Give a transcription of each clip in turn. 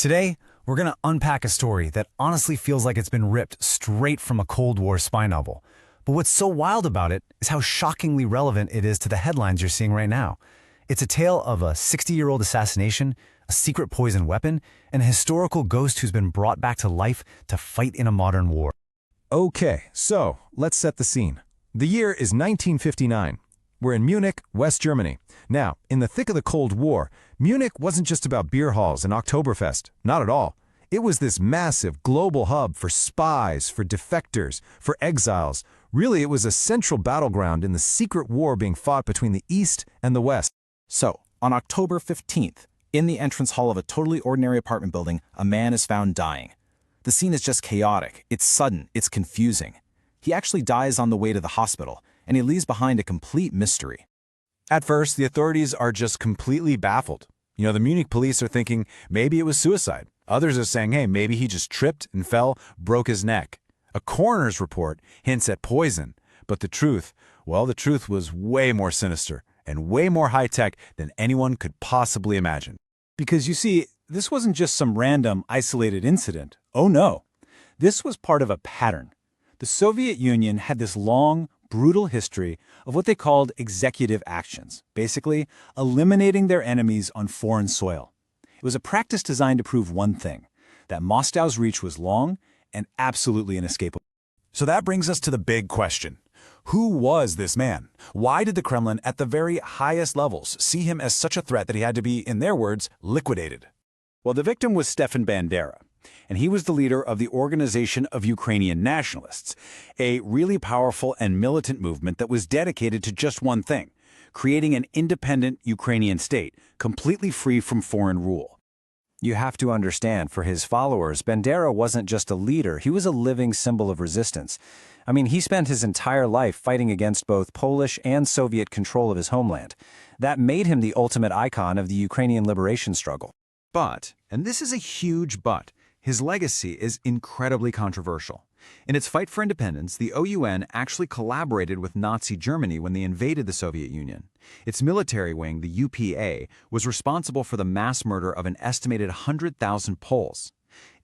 Today, we're going to unpack a story that honestly feels like it's been ripped straight from a Cold War spy novel. But what's so wild about it is how shockingly relevant it is to the headlines you're seeing right now. It's a tale of a 60-year-old assassination, a secret poison weapon, and a historical ghost who's been brought back to life to fight in a modern war. Okay, so let's set the scene. The year is 1959. We're in Munich, West Germany. Now, in the thick of the Cold War, Munich wasn't just about beer halls and Oktoberfest. Not at all. It was this massive global hub for spies, for defectors, for exiles. Really, it was a central battleground in the secret war being fought between the East and the West. So, on October 15th, in the entrance hall of a totally ordinary apartment building, a man is found dying. The scene is just chaotic. It's sudden. It's confusing. He actually dies on the way to the hospital, and he leaves behind a complete mystery. At first, the authorities are just completely baffled. The Munich police are thinking maybe it was suicide. Others are saying, hey, maybe he just tripped and fell, broke his neck. A coroner's report hints at poison, but the truth was way more sinister and way more high-tech than anyone could possibly imagine. Because you see, this wasn't just some random, isolated incident. Oh no, this was part of a pattern. The Soviet Union had this long, brutal history of what they called executive actions, basically eliminating their enemies on foreign soil. It was a practice designed to prove one thing, that Moscow's reach was long and absolutely inescapable. So that brings us to the big question. Who was this man? Why did the Kremlin, at the very highest levels, see him as such a threat that he had to be, in their words, liquidated? Well, the victim was Stefan Bandera, and he was the leader of the Organization of Ukrainian Nationalists, a really powerful and militant movement that was dedicated to just one thing, creating an independent Ukrainian state, completely free from foreign rule. You have to understand, for his followers, Bandera wasn't just a leader, he was a living symbol of resistance. I mean, he spent his entire life fighting against both Polish and Soviet control of his homeland. That made him the ultimate icon of the Ukrainian liberation struggle. But, and this is a huge but, his legacy is incredibly controversial. In its fight for independence, the OUN actually collaborated with Nazi Germany when they invaded the Soviet Union. Its military wing, the UPA, was responsible for the mass murder of an estimated 100,000 Poles.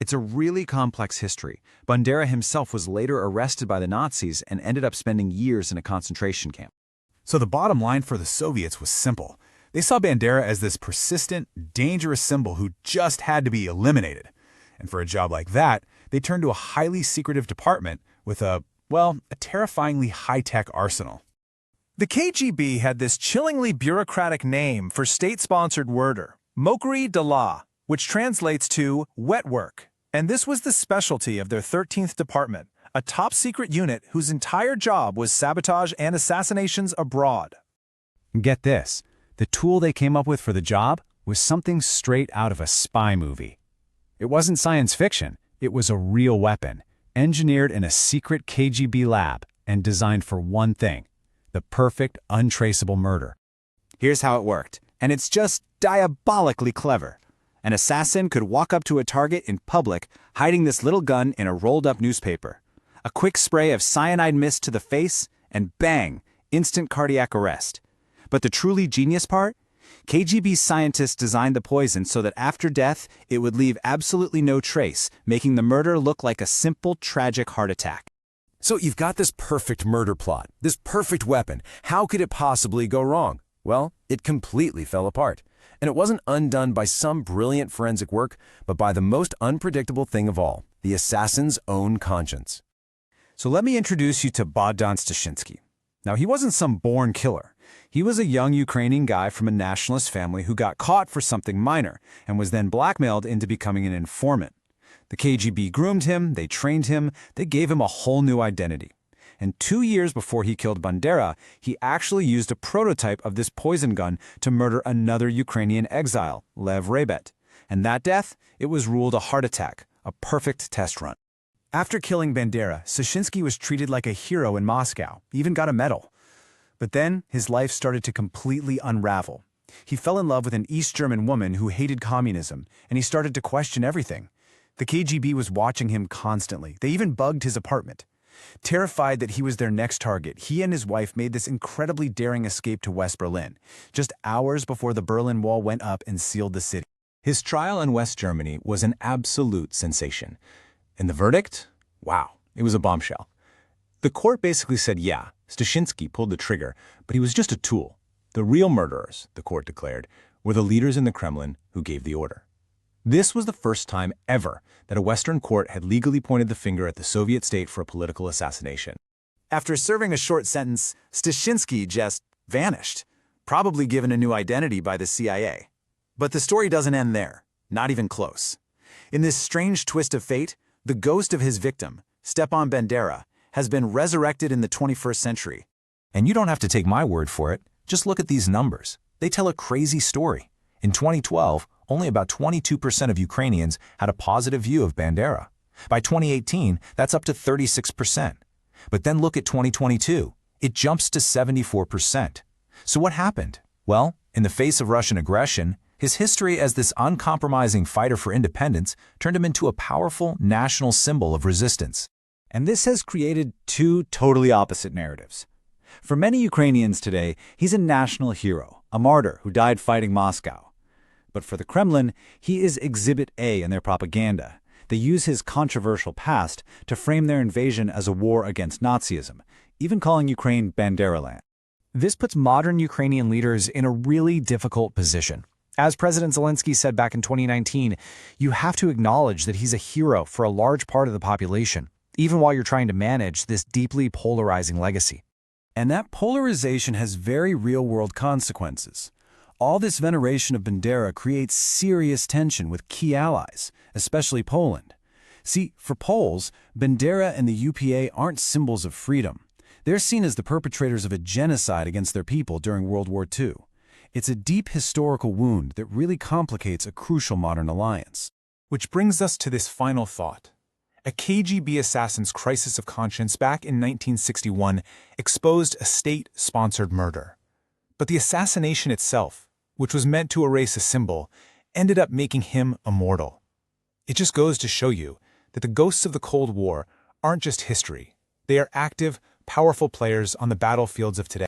It's a really complex history. Bandera himself was later arrested by the Nazis and ended up spending years in a concentration camp. So the bottom line for the Soviets was simple. They saw Bandera as this persistent, dangerous symbol who just had to be eliminated. And for a job like that, they turned to a highly secretive department with a terrifyingly high-tech arsenal. The KGB had this chillingly bureaucratic name for state-sponsored murder, mokry dela, which translates to wet work. And this was the specialty of their 13th Department, a top-secret unit whose entire job was sabotage and assassinations abroad. Get this, the tool they came up with for the job was something straight out of a spy movie. It wasn't science fiction, it was a real weapon, engineered in a secret KGB lab and designed for one thing, the perfect, untraceable murder. Here's how it worked, and it's just diabolically clever. An assassin could walk up to a target in public, hiding this little gun in a rolled-up newspaper. A quick spray of cyanide mist to the face, and bang, instant cardiac arrest. But the truly genius part? KGB scientists designed the poison so that after death, it would leave absolutely no trace, making the murder look like a simple, tragic heart attack. So you've got this perfect murder plot, this perfect weapon. How could it possibly go wrong? Well, it completely fell apart. And it wasn't undone by some brilliant forensic work, but by the most unpredictable thing of all, the assassin's own conscience. So let me introduce you to Bogdan Stashinsky. Now, he wasn't some born killer. He was a young Ukrainian guy from a nationalist family who got caught for something minor and was then blackmailed into becoming an informant. The KGB groomed him, they trained him, they gave him a whole new identity. And 2 years before he killed Bandera, he actually used a prototype of this poison gun to murder another Ukrainian exile, Lev Rebet. And that death, it was ruled a heart attack, a perfect test run. After killing Bandera, Stashinsky was treated like a hero in Moscow, even got a medal. But then his life started to completely unravel. He fell in love with an East German woman who hated communism, and he started to question everything. The KGB was watching him constantly. They even bugged his apartment. Terrified that he was their next target, he and his wife made this incredibly daring escape to West Berlin, just hours before the Berlin Wall went up and sealed the city. His trial in West Germany was an absolute sensation. And the verdict? Wow, it was a bombshell. The court basically said, yeah, Stashinsky pulled the trigger, but he was just a tool. The real murderers, the court declared, were the leaders in the Kremlin who gave the order. This was the first time ever that a Western court had legally pointed the finger at the Soviet state for a political assassination. After serving a short sentence, Stashinsky just vanished, probably given a new identity by the CIA. But the story doesn't end there, not even close. In this strange twist of fate, the ghost of his victim, Stepan Bandera, has been resurrected in the 21st century. And you don't have to take my word for it. Just look at these numbers. They tell a crazy story. In 2012, only about 22% of Ukrainians had a positive view of Bandera. By 2018, that's up to 36%. But then look at 2022. It jumps to 74%. So what happened? Well, in the face of Russian aggression, his history as this uncompromising fighter for independence turned him into a powerful national symbol of resistance. And this has created two totally opposite narratives. For many Ukrainians today, he's a national hero, a martyr who died fighting Moscow. But for the Kremlin, he is Exhibit A in their propaganda. They use his controversial past to frame their invasion as a war against Nazism, even calling Ukraine Banderaland. This puts modern Ukrainian leaders in a really difficult position. As President Zelensky said back in 2019, you have to acknowledge that he's a hero for a large part of the population, even while you're trying to manage this deeply polarizing legacy. And that polarization has very real-world consequences. All this veneration of Bandera creates serious tension with key allies, especially Poland. See, for Poles, Bandera and the UPA aren't symbols of freedom. They're seen as the perpetrators of a genocide against their people during World War II. It's a deep historical wound that really complicates a crucial modern alliance. Which brings us to this final thought. A KGB assassin's crisis of conscience back in 1961 exposed a state-sponsored murder. But the assassination itself, which was meant to erase a symbol, ended up making him immortal. It just goes to show you that the ghosts of the Cold War aren't just history. They are active, powerful players on the battlefields of today.